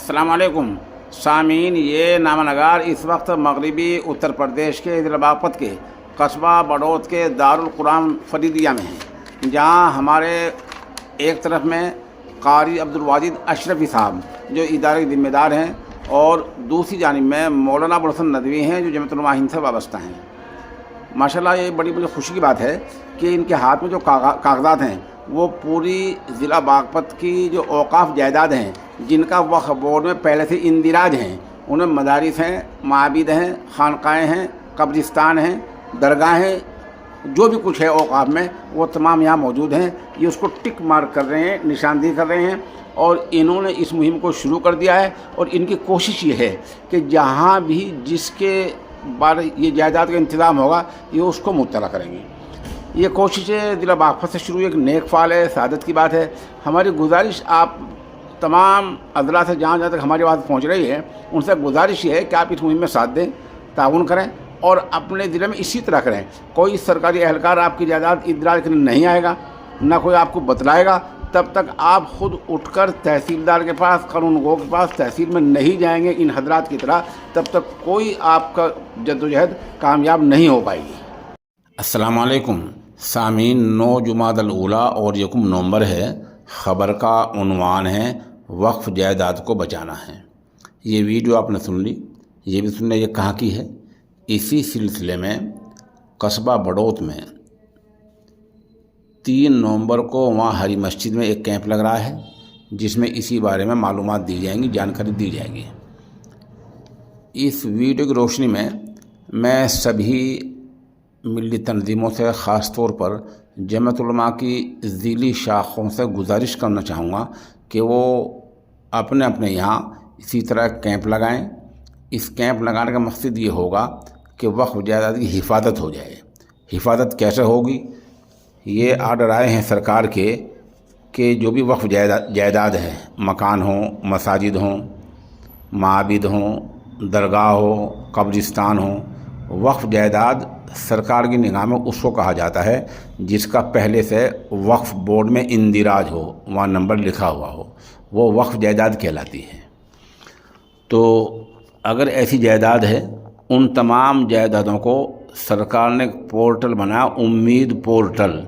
अस्सलाम वालेकुम सामीन। ये नामनगार इस वक्त मगरबी उत्तर प्रदेश के ज़िला बागपत के कस्बा बड़ौत के दारुल कुरान फरीदिया में हैं, जहाँ हमारे एक तरफ में कारी अब्दुल वाजिद अशरफी साहब जो इदारे के ज़िम्मेदार हैं और दूसरी जानिब में मौलाना अबुल हसन नदवी हैं जो जमात उलमा हिंद से वाबस्ता हैं। माशाल्लाह ये बड़ी मुझे खुशी की बात है कि इनके हाथ में जो कागजात हैं वो पूरी ज़िला बागपत की जो औकाफ जायदाद हैं जिनका वक्फ बोर्ड में पहले से इंदिराज हैं, उनमें मदारिस हैं, माबिद हैं, खानकाएँ हैं, कब्रिस्तान हैं, दरगाहें, जो भी कुछ है औकाफ में वो तमाम यहाँ मौजूद हैं। ये उसको टिक मार्क कर रहे हैं, निशानदेही कर रहे हैं और इन्होंने इस मुहिम को शुरू कर दिया है। और इनकी कोशिश ये है कि जहाँ भी जिसके बारे ये जायदाद का इंतज़ाम होगा ये उसको मुत्तला करेंगे। ये कोशिश ज़िला बागपत से शुरू, एक नेक फ़ाल है, सादत की बात है। हमारी गुजारिश आप तमाम अदला से जहाँ तक हमारी बात पहुँच रही है उनसे गुजारिश ये है कि आप इस मुहिम में साथ दें, ताउन करें और अपने ज़िले में इसी तरह करें। कोई सरकारी एहलकार आपकी जायदाद इदराज करने नहीं आएगा, ना कोई आपको बतलाएगा। तब तक आप खुद उठकर तहसीलदार के पास, कानूनगो के पास तहसील में नहीं जाएंगे इन हजरात की तरह, तब तक कोई आपका जद्दोजहद कामयाब नहीं हो पाएगी। अस्सलाम वालेकुम सामीन। 9 जुमादल ऊला और 1 नवंबर है। ख़बर का उन्वान है वक्फ जायदाद को बचाना है। ये वीडियो आपने सुन ली, ये भी सुनने ये कहाँ की है। इसी सिलसिले में कस्बा बड़ौत में 3 नवंबर को वहाँ हरी मस्जिद में एक कैंप लग रहा है जिसमें इसी बारे में मालूमात दी जाएंगी, जानकारी दी जाएगी। इस वीडियो की रोशनी में मैं सभी मिली तंजीमों से ख़ास तौर पर जमात उलमा की ज़िली शाखों से गुजारिश करना चाहूँगा कि वो अपने अपने यहाँ इसी तरह कैंप लगाएं। इस कैंप लगाने का मकसद ये होगा कि वक्फ जायदाद की हिफाजत हो जाए। हिफाजत कैसे होगी? ये आर्डर आए हैं सरकार के कि जो भी वक्फ जायदाद है, मकान हो, मसाजिद हों, माबिद हों, दरगाह हो, कब्रिस्तान हो, वक्फ जायदाद सरकार की निगाह में उसको कहा जाता है जिसका पहले से वक्फ बोर्ड में इंदिराज हो, वहाँ नंबर लिखा हुआ हो, वो वक्फ जायदाद कहलाती है। तो अगर ऐसी जायदाद है, उन तमाम जायदादों को सरकार ने पोर्टल बनाया, उम्मीद पोर्टल,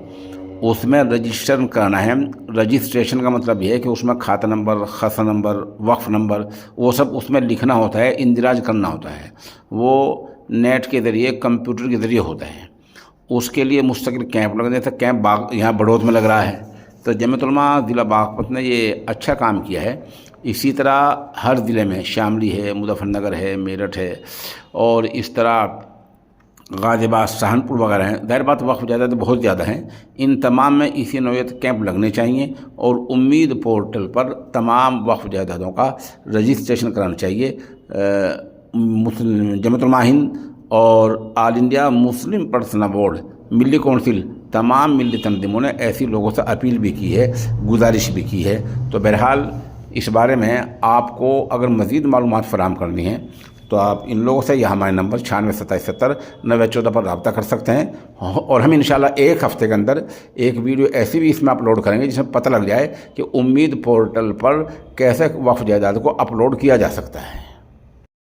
उसमें रजिस्ट्रेशन करना है। रजिस्ट्रेशन का मतलब ये है कि उसमें खाता नंबर, खसा नंबर, वक्फ नंबर, वो सब उसमें लिखना होता है, इंदिराज करना होता है। वो नेट के ज़रिए, कंप्यूटर के ज़रिए होता है। उसके लिए मुस्तकिल कैंप लग जाता है। कैंप यहाँ बड़ौत में लग रहा है। तो जमात उलमा ज़िला बागपत ने ये अच्छा काम किया है। इसी तरह हर ज़िले में शामली है, मुजफ्फरनगर है, मेरठ है और इस तरह गाज़ियाबाद, सहारनपुर वगैरह हैं। ज़ाहिर बात वक्फ जायदाद बहुत ज़्यादा हैं। इन तमाम में इसी नौयत कैंप लगने चाहिए और उम्मीद पोर्टल पर तमाम वक्फ जायदादों का रजिस्ट्रेशन कराना चाहिए। जमात उलमा हिंद और all India Muslim personal board, Milli council, तमाम मिली तंजीमों ने ऐसी लोगों से अपील भी की है, गुजारिश भी की है। तो बहरहाल इस बारे में आपको अगर मज़ीद मालूमात फ़राहम करनी है तो आप इन लोगों से या हमारे नंबर 962770 पर रब्ता कर सकते हैं। और हम इंशाल्लाह एक हफ़्ते के अंदर एक वीडियो ऐसी भी इसमें अपलोड करेंगे जिसमें पता लग जाए कि उम्मीद पोर्टल पर कैसे वक्फ जायदाद को अपलोड किया जा सकता है।